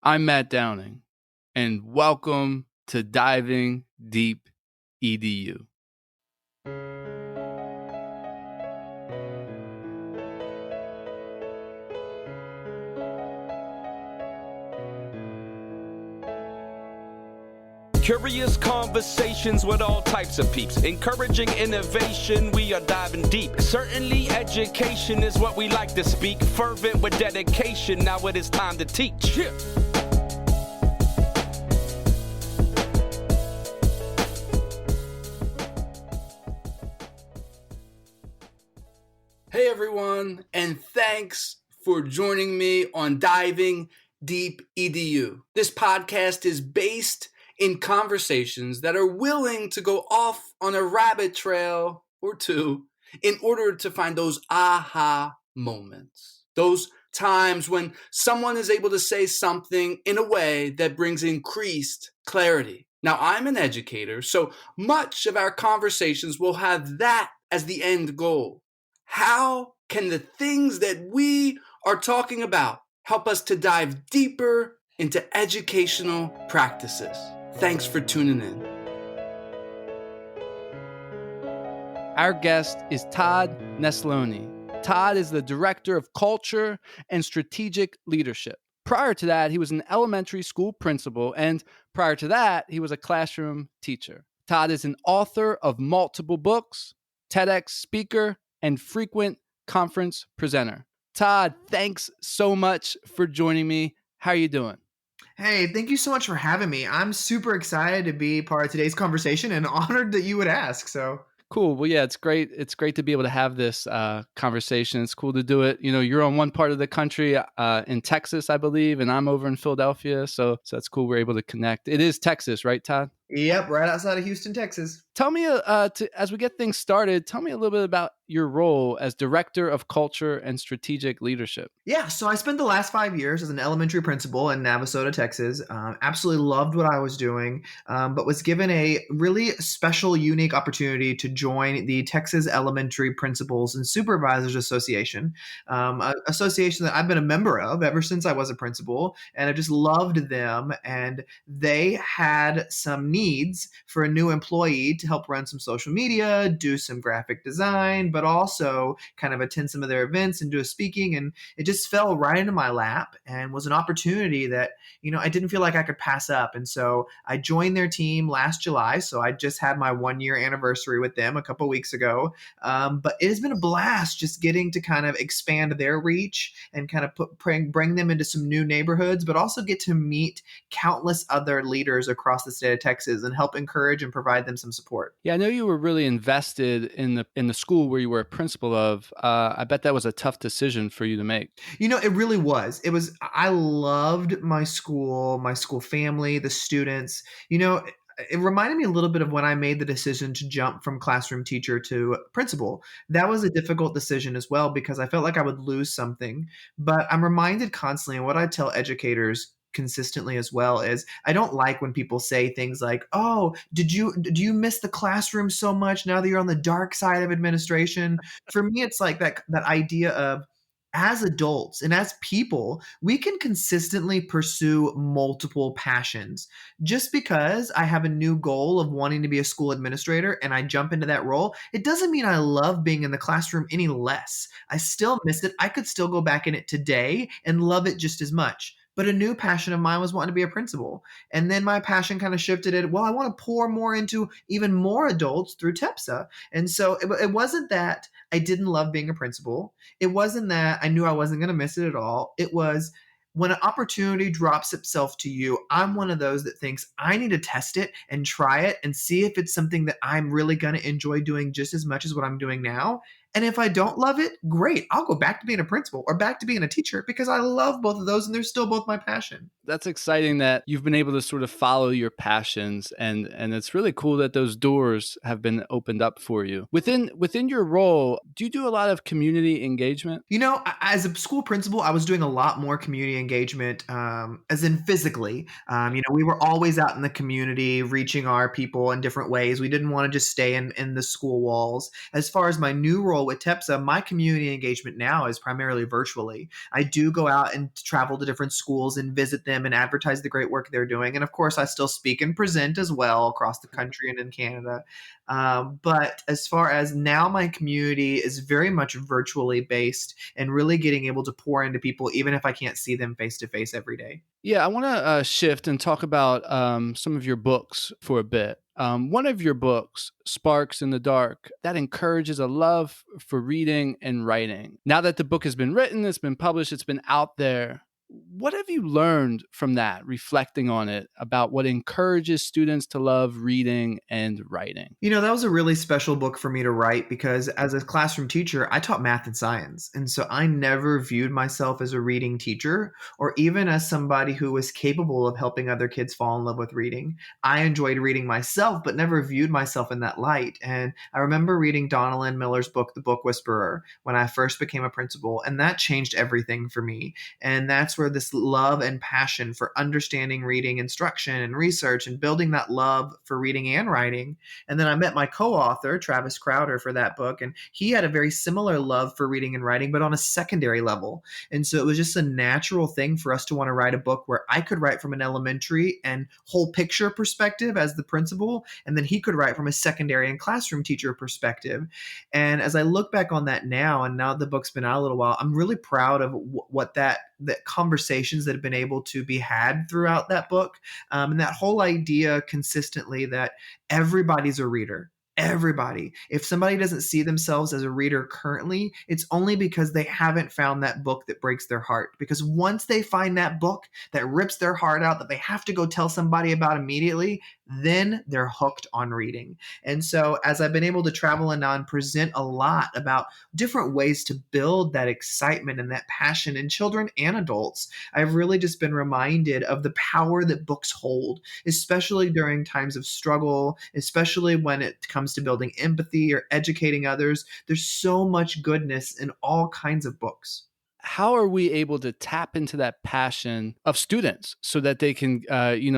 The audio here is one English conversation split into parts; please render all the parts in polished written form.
I'm Matt Downing, and welcome to Diving Deep EDU. Curious conversations with all types of peeps. Encouraging innovation, we are diving deep. Certainly education is what we like to speak. Fervent with dedication, now it is time to teach. Yeah. Hey everyone, and thanks for joining me on Diving Deep EDU. This podcast is based in conversations that are willing to go off on a rabbit trail or two in order to find those aha moments. Those times when someone is able to say something in a way that brings increased clarity. Now, I'm an educator, so much of our conversations will have that as the end goal. How can the things that we are talking about help us to dive deeper into educational practices? Thanks for tuning in. Our guest is Todd Nesloney. Todd is the Director of Culture and Strategic Leadership. Prior to that, he was an elementary school principal, and prior to that, he was a classroom teacher. Todd is an author of multiple books, TEDx speaker, and frequent conference presenter. Todd, thanks so much for joining me. How are you doing? Hey, thank you so much for having me. I'm super excited to be part of today's conversation and honored that you would ask. So Cool. Well, yeah, it's great. It's great to be able to have this conversation. It's cool to do it. You know, you're on one part of the country in Texas, I believe, and I'm over in Philadelphia. So that's cool. We're able to connect. It is Texas, right, Todd? Yep, right outside of Houston, Texas. Tell me, as we get things started, tell me a little bit about your role as Director of Culture and Strategic Leadership. Yeah, so I spent the last 5 years as an elementary principal in Navasota, Texas. Absolutely loved what I was doing, but was given a really special, unique opportunity to join the Texas Elementary Principals and Supervisors Association, an association that I've been a member of ever since I was a principal, and I just loved them. And they had some needs for a new employee to help run some social media, do some graphic design, but also kind of attend some of their events and do a speaking. And it just fell right into my lap and was an opportunity that, I didn't feel like I could pass up. And so I joined their team last July. So I just had my 1-year anniversary with them a couple of weeks ago. But it has been a blast just getting to kind of expand their reach and kind of bring them into some new neighborhoods, but also get to meet countless other leaders across the state of Texas and help encourage and provide them some support. Yeah, I know you were really invested in the school where you were a principal of. I bet that was a tough decision for you to make. It really was. I loved my school family, the students. It reminded me a little bit of when I made the decision to jump from classroom teacher to principal. That was a difficult decision as well because I felt like I would lose something. But I'm reminded constantly, and what I tell educators consistently as well is I don't like when people say things like, "Oh, do you miss the classroom so much now that you're on the dark side of administration?" For me, it's like that idea of as adults and as people, we can consistently pursue multiple passions. Just because I have a new goal of wanting to be a school administrator and I jump into that role, it doesn't mean I love being in the classroom any less. I still miss it. I could still go back in it today and love it just as much. But a new passion of mine was wanting to be a principal. And then my passion kind of shifted it. Well, I want to pour more into even more adults through TEPSA. And so it wasn't that I didn't love being a principal. It wasn't that I knew I wasn't going to miss it at all. It was when an opportunity drops itself to you, I'm one of those that thinks I need to test it and try it and see if it's something that I'm really going to enjoy doing just as much as what I'm doing now. And if I don't love it, great. I'll go back to being a principal or back to being a teacher because I love both of those and they're still both my passion. That's exciting that you've been able to sort of follow your passions, and it's really cool that those doors have been opened up for you. Within your role, do you do a lot of community engagement? As a school principal, I was doing a lot more community engagement, as in physically. We were always out in the community, reaching our people in different ways. We didn't want to just stay in the school walls. As far as my new role with TEPSA, my community engagement now is primarily virtually. I do go out and travel to different schools and visit them and advertise the great work they're doing. And of course, I still speak and present as well across the country and in Canada. But as far as now, my community is very much virtually based and really getting able to pour into people, even if I can't see them face to face every day. Yeah, I want to shift and talk about some of your books for a bit. One of your books, Sparks in the Dark, that encourages a love for reading and writing. Now that the book has been written, it's been published, it's been out there. What have you learned from that, reflecting on it, about what encourages students to love reading and writing? That was a really special book for me to write because as a classroom teacher, I taught math and science. And so I never viewed myself as a reading teacher or even as somebody who was capable of helping other kids fall in love with reading. I enjoyed reading myself, but never viewed myself in that light. And I remember reading Donalyn Miller's book, The Book Whisperer, when I first became a principal. And that changed everything for me. And that's where this love and passion for understanding reading instruction and research and building that love for reading and writing. And then I met my co-author, Travis Crowder, for that book, and he had a very similar love for reading and writing, but on a secondary level. And so it was just a natural thing for us to want to write a book where I could write from an elementary and whole picture perspective as the principal, and then he could write from a secondary and classroom teacher perspective. And as I look back on that now, and now the book's been out a little while, I'm really proud of what that conversations that have been able to be had throughout that book. And that whole idea consistently that everybody's a reader. Everybody. If somebody doesn't see themselves as a reader currently, it's only because they haven't found that book that breaks their heart. Because once they find that book that rips their heart out, that they have to go tell somebody about immediately, then they're hooked on reading. And so as I've been able to travel and now and present a lot about different ways to build that excitement and that passion in children and adults, I've really just been reminded of the power that books hold, especially during times of struggle, especially when it comes to building empathy or educating others. There's so much goodness in all kinds of books. How are we able to tap into that passion of students so that they can,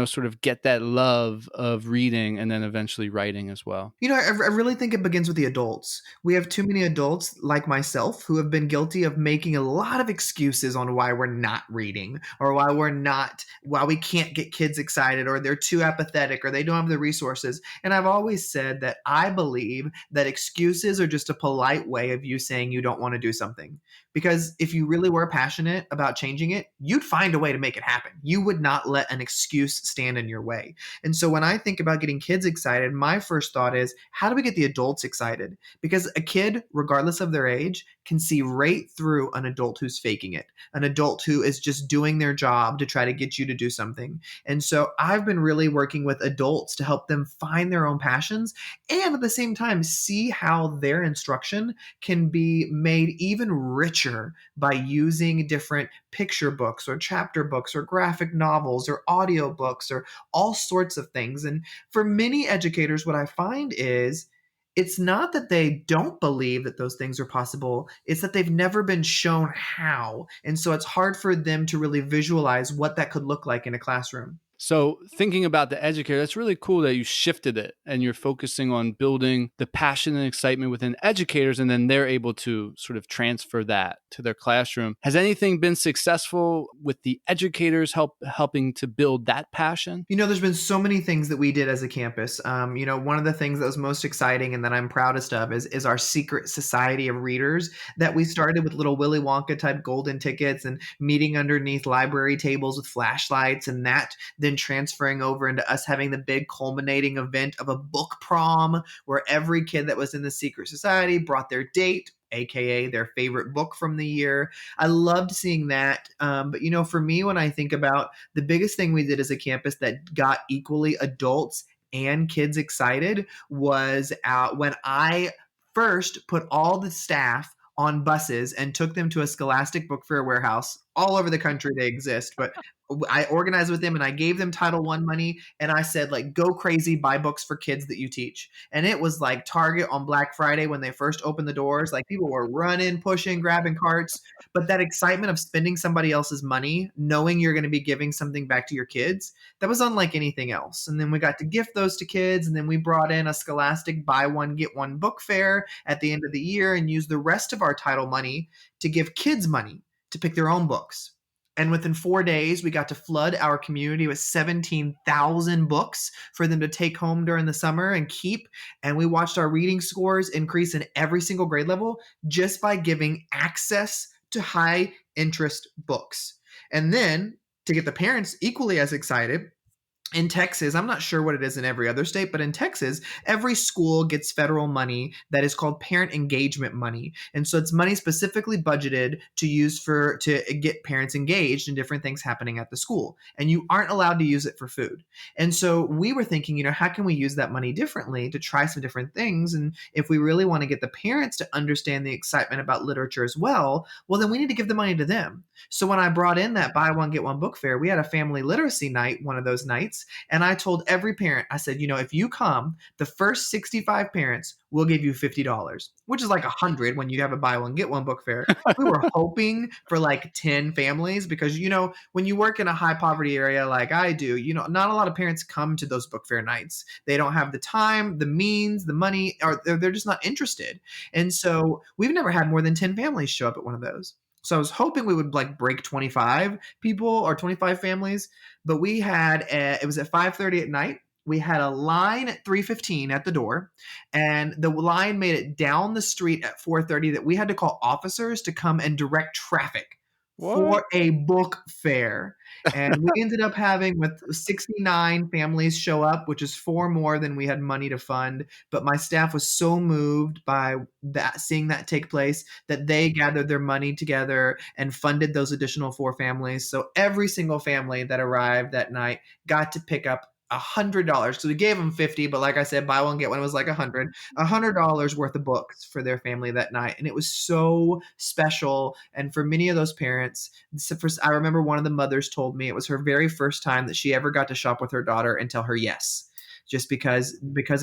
sort of get that love of reading and then eventually writing as well? I really think it begins with the adults. We have too many adults like myself who have been guilty of making a lot of excuses on why we're not reading or why we can't get kids excited or they're too apathetic or they don't have the resources. And I've always said that I believe that excuses are just a polite way of you saying you don't want to do something. Because if you really were passionate about changing it, you'd find a way to make it happen. You would not let an excuse stand in your way. And so when I think about getting kids excited, my first thought is, how do we get the adults excited? Because a kid, regardless of their age, can see right through an adult who's faking it, an adult who is just doing their job to try to get you to do something. And so I've been really working with adults to help them find their own passions and at the same time see how their instruction can be made even richer by using different picture books or chapter books or graphic novels or audio books or all sorts of things. And for many educators, what I find is it's not that they don't believe that those things are possible. It's that they've never been shown how. And so it's hard for them to really visualize what that could look like in a classroom. So thinking about the educator, that's really cool that you shifted it and you're focusing on building the passion and excitement within educators, and then they're able to sort of transfer that to their classroom. Has anything been successful with the educators helping to build that passion? There's been so many things that we did as a campus. One of the things that was most exciting and that I'm proudest of is our secret society of readers that we started with little Willy Wonka type golden tickets and meeting underneath library tables with flashlights, and that then transferring over into us having the big culminating event of a book prom where every kid that was in the secret society brought their date, aka their favorite book from the year. I loved seeing that. But for me, when I think about the biggest thing we did as a campus that got equally adults and kids excited was when I first put all the staff on buses and took them to a Scholastic Book Fair warehouse all over the country they exist, but I organized with them and I gave them Title I money and I said, like, go crazy, buy books for kids that you teach. And it was like Target on Black Friday when they first opened the doors. Like, people were running, pushing, grabbing carts. But that excitement of spending somebody else's money, knowing you're going to be giving something back to your kids, that was unlike anything else. And then we got to gift those to kids. And then we brought in a Scholastic buy one, get one book fair at the end of the year and used the rest of our title money to give kids money to pick their own books. And within 4 days, we got to flood our community with 17,000 books for them to take home during the summer and keep. And we watched our reading scores increase in every single grade level just by giving access to high interest books. And then to get the parents equally as excited, in Texas, I'm not sure what it is in every other state, but in Texas, every school gets federal money that is called parent engagement money. And so it's money specifically budgeted to use to get parents engaged in different things happening at the school. And you aren't allowed to use it for food. And so we were thinking, how can we use that money differently to try some different things? And if we really want to get the parents to understand the excitement about literature as well, then we need to give the money to them. So when I brought in that buy one, get one book fair, we had a family literacy night one of those nights. And I told every parent, I said, if you come, the first 65 parents will give you $50, which is like 100 when you have a buy one, get one book fair. We were hoping for like 10 families because, when you work in a high poverty area like I do, not a lot of parents come to those book fair nights. They don't have the time, the means, the money, or they're just not interested. And so we've never had more than 10 families show up at one of those. So I was hoping we would like break 25 people or 25 families, but we had, it was at 5:30 at night. We had a line at 3:15 at the door, and the line made it down the street at 4:30 that we had to call officers to come and direct traffic for a book fair. And we ended up having with 69 families show up, which is 4 more than we had money to fund. But my staff was so moved by that, seeing that take place, that they gathered their money together and funded those additional 4 families. So every single family that arrived that night got to pick up $100. So we gave them 50, but like I said, buy one, get one was like $100 worth of books for their family that night. And it was so special. And for many of those parents, I remember one of the mothers told me it was her very first time that she ever got to shop with her daughter and tell her yes. Just because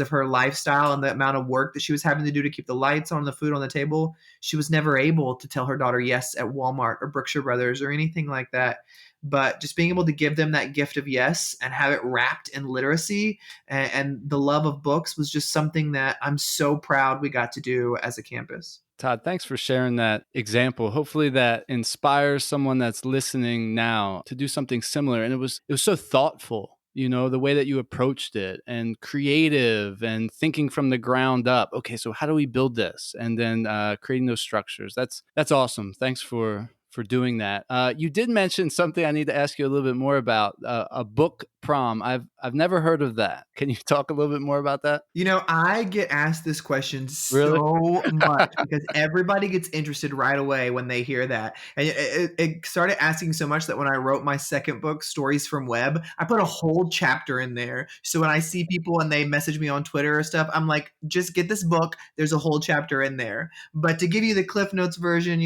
of her lifestyle and the amount of work that she was having to do to keep the lights on, the food on the table, she was never able to tell her daughter yes at Walmart or Brookshire Brothers or anything like that. But just being able to give them that gift of yes and have it wrapped in literacy and the love of books was just something that I'm so proud we got to do as a campus. Todd, thanks for sharing that example. Hopefully that inspires someone that's listening now to do something similar. And it was so thoughtful, the way that you approached it, and creative and thinking from the ground up. Okay, so how do we build this? And then creating those structures. That's awesome. Thanks for doing that. You did mention something I need to ask you a little bit more about, a book prom. I've never heard of that. Can you talk a little bit more about that? I get asked this question so much because everybody gets interested right away when they hear that. And it started asking so much that when I wrote my second book, Stories from Web, I put a whole chapter in there. So when I see people and they message me on Twitter or stuff, I'm like, just get this book. There's a whole chapter in there. But to give you the Cliff Notes version,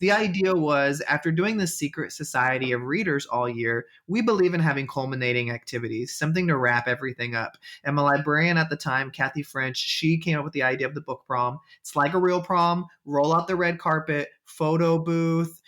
the idea was, after doing the secret society of readers all year, we believe in having culminating activities, something to wrap everything up. And my librarian at the time, Kathy French, she came up with the idea of the book prom. It's like a real prom, roll out the red carpet, photo booth,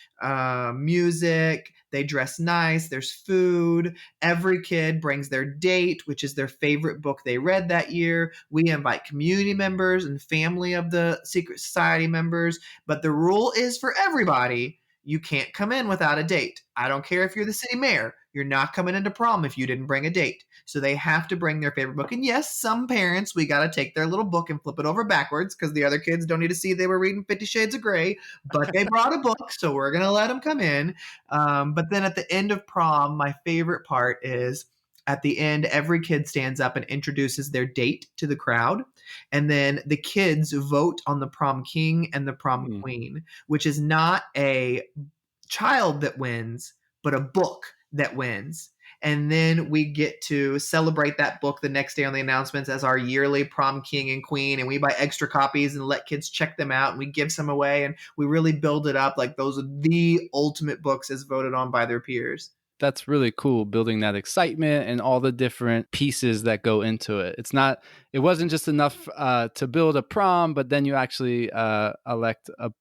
music, they dress nice, there's food, every kid brings their date, which is their favorite book they read that year. We invite community members and family of the secret society members, but the rule is for everybody, you can't come in without a date. I don't care if you're the city mayor. You're not coming into prom if you didn't bring a date. So they have to bring their favorite book. And yes, some parents, we got to take their little book and flip it over backwards because the other kids don't need to see they were reading 50 Shades of Grey. But they brought a book, so we're going to let them come in. But then at the end of prom, my favorite part is, at the end, every kid stands up and introduces their date to the crowd. And then the kids vote on the prom king and the prom queen, which is not a child that wins, but a book that wins. And then we get to celebrate that book the next day on the announcements as our yearly prom king and queen. And we buy extra copies and let kids check them out. And we give some away. And we really build it up like those are the ultimate books as voted on by their peers. That's really cool, building that excitement and all the different pieces that go into it. It wasn't just enough to build a prom, but then you actually elect a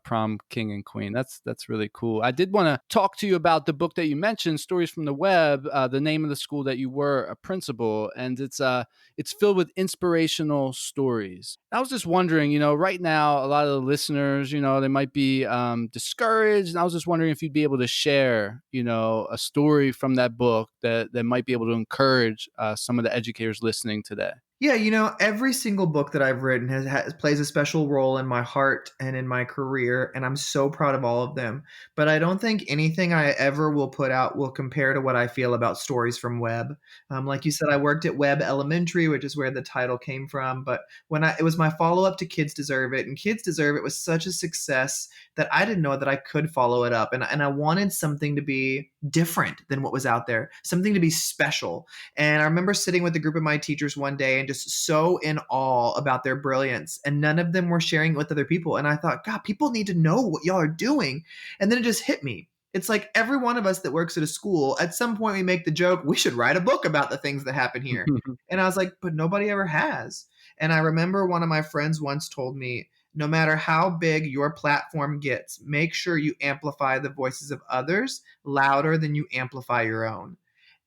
prom king and queen. That's really cool. I did want to talk to you about the book that you mentioned, Stories from the Web, the name of the school that you were a principal, and it's filled with inspirational stories. I was just wondering, right now, a lot of the listeners, they might be discouraged, and I was just wondering if you'd be able to share, a story from that book that might be able to encourage some of the educators listening today. Yeah, every single book that I've written plays a special role in my heart and in my career, and I'm so proud of all of them. But I don't think anything I ever will put out will compare to what I feel about Stories from Webb. Like you said, I worked at Webb Elementary, which is where the title came from. But it was my follow-up to Kids Deserve It, and Kids Deserve It was such a success that I didn't know that I could follow it up. And I wanted something to be different than what was out there, something to be special. And I remember sitting with a group of my teachers one day and just so in awe about their brilliance. And none of them were sharing it with other people. And I thought, God, people need to know what y'all are doing. And then it just hit me. It's like every one of us that works at a school, at some point we make the joke, we should write a book about the things that happen here. And I was like, but nobody ever has. And I remember one of my friends once told me, no matter how big your platform gets, make sure you amplify the voices of others louder than you amplify your own.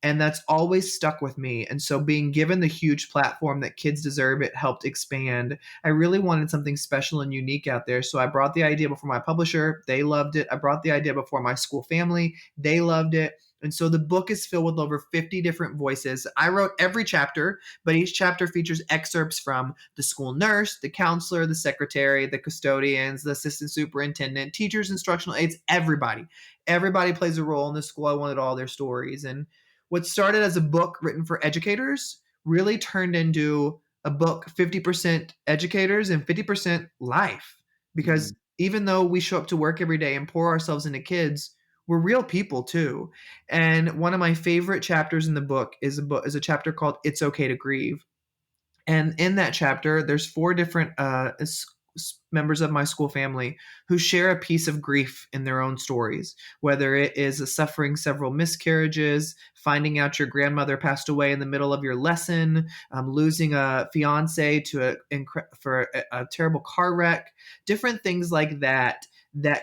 And that's always stuck with me. And so being given the huge platform that Kids Deserve It helped expand, I really wanted something special and unique out there. So I brought the idea before my publisher. They loved it. I brought the idea before my school family. They loved it. And so the book is filled with over 50 different voices. I wrote every chapter, but each chapter features excerpts from the school nurse, the counselor, the secretary, the custodians, the assistant superintendent, teachers, instructional aides, everybody. Everybody plays a role in the school. I wanted all their stories. And what started as a book written for educators really turned into a book 50% educators and 50% life. Because even though we show up to work every day and pour ourselves into kids, we're real people too. And one of my favorite chapters in the book is a chapter called It's Okay to Grieve. And in that chapter, there's 4 different members of my school family who share a piece of grief in their own stories, whether it is suffering several miscarriages, finding out your grandmother passed away in the middle of your lesson, losing a fiance for a terrible car wreck, different things like that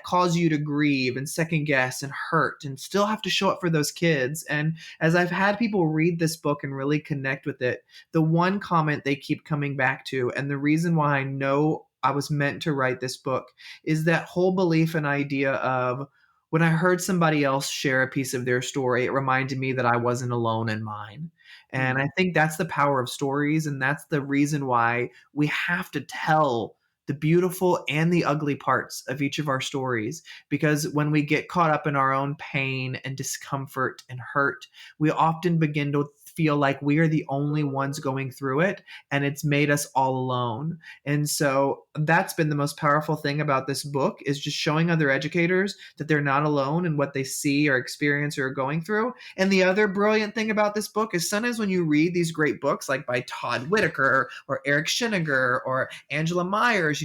cause you to grieve and second guess and hurt and still have to show up for those kids. And as I've had people read this book and really connect with it, the one comment they keep coming back to, and the reason why I know I was meant to write this book, is that whole belief and idea of when I heard somebody else share a piece of their story, it reminded me that I wasn't alone in mine. And I think that's the power of stories. And that's the reason why we have to tell the beautiful and the ugly parts of each of our stories. Because when we get caught up in our own pain and discomfort and hurt, we often begin to feel like we are the only ones going through it, and it's made us all alone. And so that's been the most powerful thing about this book, is just showing other educators that they're not alone in what they see or experience or are going through. And the other brilliant thing about this book is sometimes when you read these great books like by Todd Whitaker or Eric Schinniger or Angela Myers,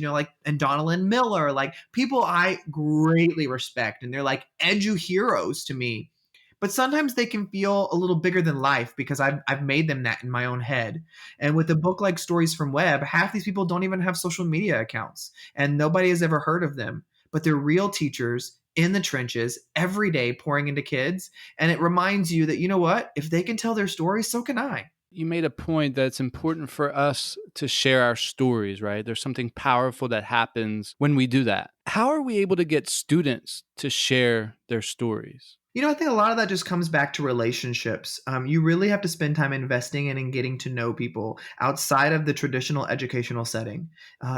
and Donalyn Miller, like people I greatly respect, and they're like edu heroes to me. But sometimes they can feel a little bigger than life because I've made them that in my own head. And with a book like Stories from Webb, half these people don't even have social media accounts and nobody has ever heard of them. But they're real teachers in the trenches every day pouring into kids. And it reminds you that, you know what? If they can tell their story, so can I. You made a point that it's important for us to share our stories, right? There's something powerful that happens when we do that. How are we able to get students to share their stories? I think a lot of that just comes back to relationships. You really have to spend time investing in and getting to know people outside of the traditional educational setting.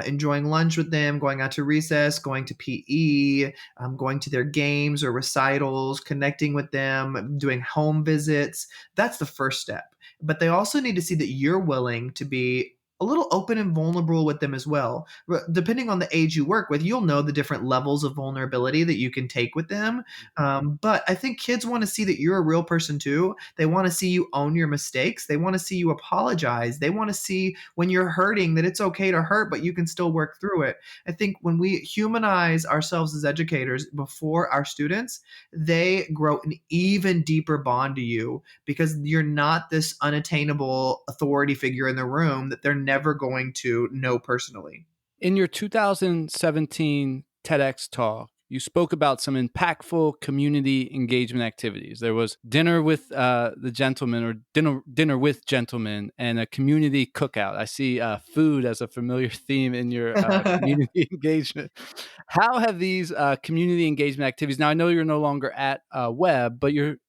Enjoying lunch with them, going out to recess, going to PE, going to their games or recitals, connecting with them, doing home visits. That's the first step. But they also need to see that you're willing to be a little open and vulnerable with them as well. Depending on the age you work with, you'll know the different levels of vulnerability that you can take with them. But I think kids want to see that you're a real person too. They want to see you own your mistakes. They want to see you apologize. They want to see when you're hurting that it's okay to hurt, but you can still work through it. I think when we humanize ourselves as educators before our students, they grow an even deeper bond to you because you're not this unattainable authority figure in the room that they're never going to know personally. In your 2017 TEDx talk, you spoke about some impactful community engagement activities. There was dinner with the gentlemen, or dinner with gentlemen, and a community cookout. I see food as a familiar theme in your community engagement. How have these community engagement activities? Now I know you're no longer at Webb, but you're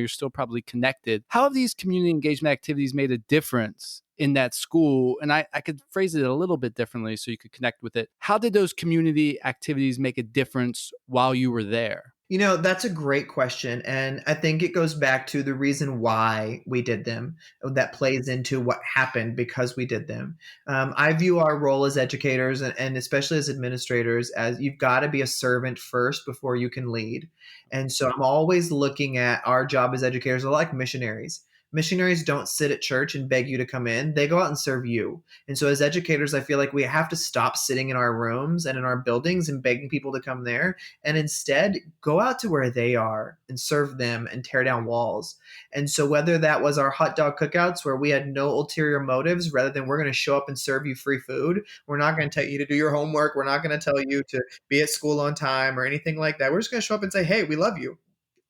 still probably connected. How have these community engagement activities made a difference in that school? And I could phrase it a little bit differently so you could connect with it. How did those community activities make a difference while you were there? That's a great question. And I think it goes back to the reason why we did them. That plays into what happened because we did them. I view our role as educators and especially as administrators as you've got to be a servant first before you can lead. And so I'm always looking at our job as educators like missionaries. Missionaries don't sit at church and beg you to come in. They go out and serve you. And so as educators, I feel like we have to stop sitting in our rooms and in our buildings and begging people to come there and instead go out to where they are and serve them and tear down walls. And so whether that was our hot dog cookouts where we had no ulterior motives, rather than we're going to show up and serve you free food, we're not going to tell you to do your homework, we're not going to tell you to be at school on time or anything like that. We're just going to show up and say, hey, we love you.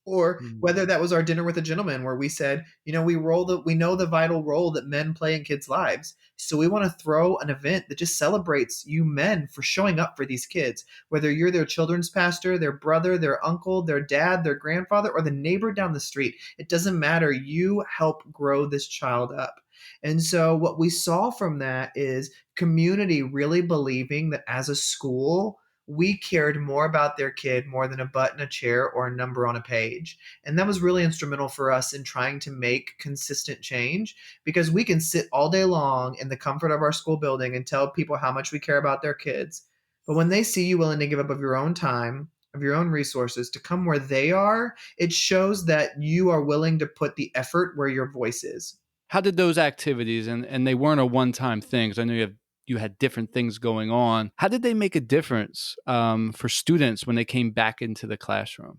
Or whether that was our dinner with a gentleman where we said, we know the vital role that men play in kids' lives. So we want to throw an event that just celebrates you men for showing up for these kids, whether you're their children's pastor, their brother, their uncle, their dad, their grandfather, or the neighbor down the street. It doesn't matter. You help grow this child up. And so what we saw from that is community really believing that as a school, we cared more about their kid more than a butt in a chair or a number on a page. And that was really instrumental for us in trying to make consistent change because we can sit all day long in the comfort of our school building and tell people how much we care about their kids. But when they see you willing to give up of your own time, of your own resources to come where they are, it shows that you are willing to put the effort where your voice is. How did those activities, and they weren't a one-time thing, because I know you had different things going on. How did they make a difference for students when they came back into the classroom?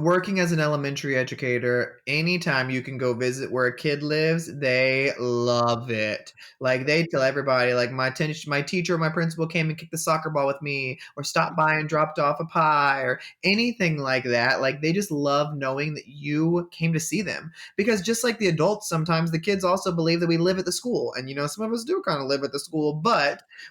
Working as an elementary educator, anytime you can go visit where a kid lives, they love it. Like they tell everybody, like my teacher or my principal came and kicked the soccer ball with me or stopped by and dropped off a pie or anything like that. Like they just love knowing that you came to see them because just like the adults, sometimes the kids also believe that we live at the school. And, some of us do kind of live at the school, but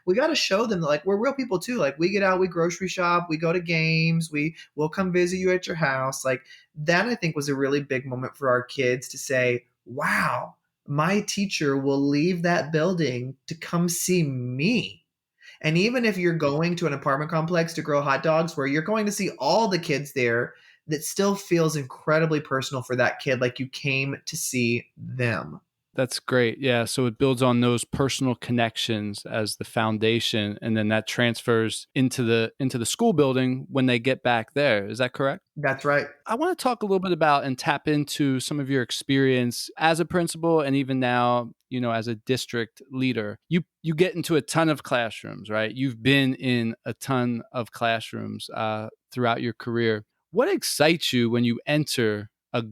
we got to show them that like we're real people too. Like we get out, we grocery shop, we go to games, we'll come visit you at your house. Like that, I think was a really big moment for our kids to say, wow, my teacher will leave that building to come see me. And even if you're going to an apartment complex to grill hot dogs where you're going to see all the kids there, that still feels incredibly personal for that kid, like you came to see them. That's great. Yeah. So it builds on those personal connections as the foundation, and then that transfers into the school building when they get back there. Is that correct? That's right. I want to talk a little bit about and tap into some of your experience as a principal and even now, as a district leader. You get into a ton of classrooms, right? You've been in a ton of classrooms throughout your career. What excites you when you enter a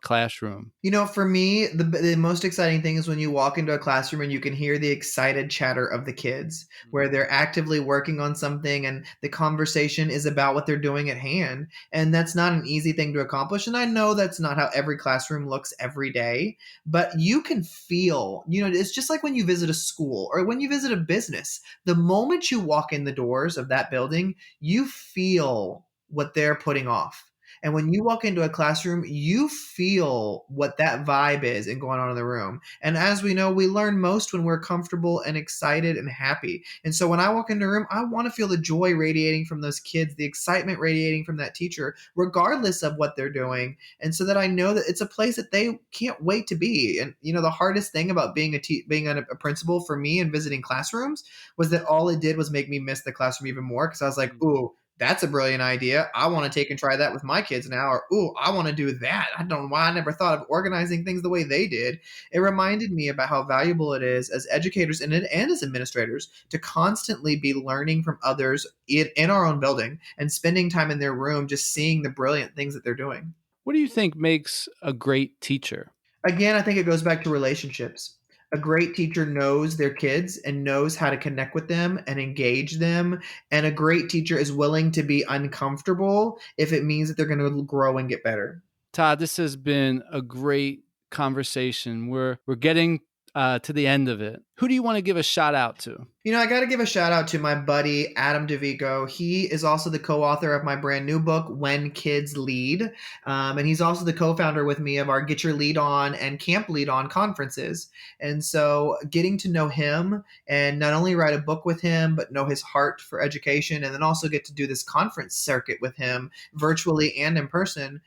classroom? For me, the most exciting thing is when you walk into a classroom and you can hear the excited chatter of the kids, where they're actively working on something and the conversation is about what they're doing at hand. And that's not an easy thing to accomplish. And I know that's not how every classroom looks every day, but you can feel, it's just like when you visit a school or when you visit a business. The moment you walk in the doors of that building, you feel what they're putting off. And when you walk into a classroom, you feel what that vibe is and going on in the room. And as we know, we learn most when we're comfortable and excited and happy. And so when I walk into a room, I want to feel the joy radiating from those kids, the excitement radiating from that teacher, regardless of what they're doing. And so that I know that it's a place that they can't wait to be. And the hardest thing about being a principal for me and visiting classrooms was that all it did was make me miss the classroom even more, because I was like, ooh, that's a brilliant idea. I want to take and try that with my kids now. Or, ooh, I want to do that. I don't know why I never thought of organizing things the way they did. It reminded me about how valuable it is as educators and as administrators to constantly be learning from others in our own building and spending time in their room, just seeing the brilliant things that they're doing. What do you think makes a great teacher? Again, I think it goes back to relationships. A great teacher knows their kids and knows how to connect with them and engage them. And a great teacher is willing to be uncomfortable if it means that they're going to grow and get better. Todd, this has been a great conversation. We're getting to the end of it. Who do you want to give a shout out to? I got to give a shout out to my buddy, Adam Dovico. He is also the co-author of my brand new book, When Kids Lead. And he's also the co-founder with me of our Get Your Lead On and Camp Lead On conferences. And so getting to know him and not only write a book with him, but know his heart for education, and then also get to do this conference circuit with him virtually and in person.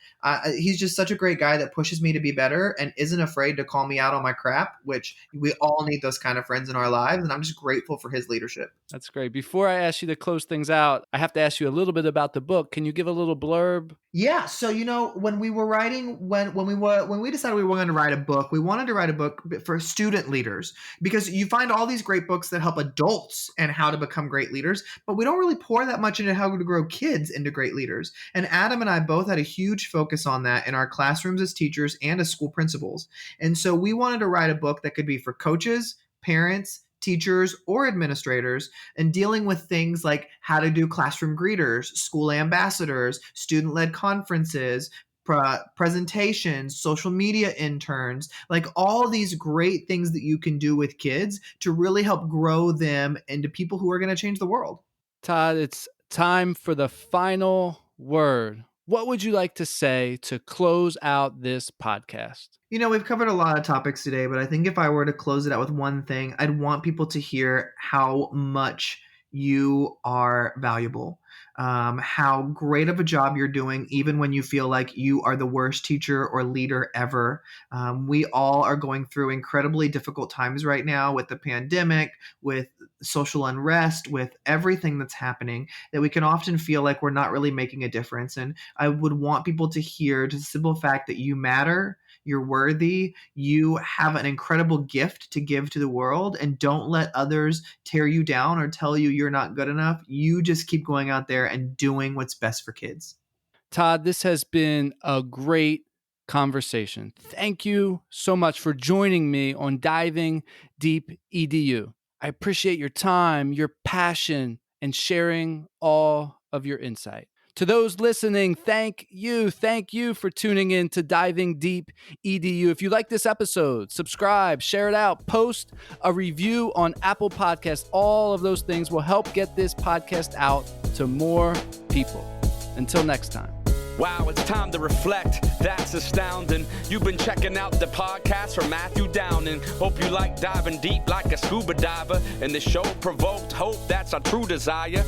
He's just such a great guy that pushes me to be better and isn't afraid to call me out on my crap, which we all need those kind of friends in our lives. And I'm just grateful for his leadership. That's great. Before I ask you to close things out, I have to ask you a little bit about the book. Can you give a little blurb? Yeah. So, when we were writing, when we decided we were going to write a book, we wanted to write a book for student leaders, because you find all these great books that help adults and how to become great leaders, but we don't really pour that much into how to grow kids into great leaders. And Adam and I both had a huge focus on that in our classrooms as teachers and as school principals. And so we wanted to write a book that could be for coaches, parents, teachers, or administrators, and dealing with things like how to do classroom greeters, school ambassadors, student-led conferences, presentations, social media interns, like all these great things that you can do with kids to really help grow them into people who are going to change the world. Todd, it's time for the final word. What would you like to say to close out this podcast? We've covered a lot of topics today, but I think if I were to close it out with one thing, I'd want people to hear how much you are valuable, how great of a job you're doing, even when you feel like you are the worst teacher or leader ever. We all are going through incredibly difficult times right now with the pandemic, with social unrest, with everything that's happening, that we can often feel like we're not really making a difference. And I would want people to hear just the simple fact that you matter, you're worthy, you have an incredible gift to give to the world, and don't let others tear you down or tell you you're not good enough. You just keep going out there and doing what's best for kids. Todd, this has been a great conversation. Thank you so much for joining me on Diving Deep EDU. I appreciate your time, your passion, and sharing all of your insight. To those listening, thank you for tuning in to Diving Deep EDU. If you like this episode, subscribe, share it out, post a review on Apple Podcasts. All of those things will help get this podcast out to more people. Until next time. Wow, it's time to reflect. That's astounding. You've been checking out the podcast from Matthew Downing. Hope you like diving deep like a scuba diver. And the show provoked hope, that's our true desire.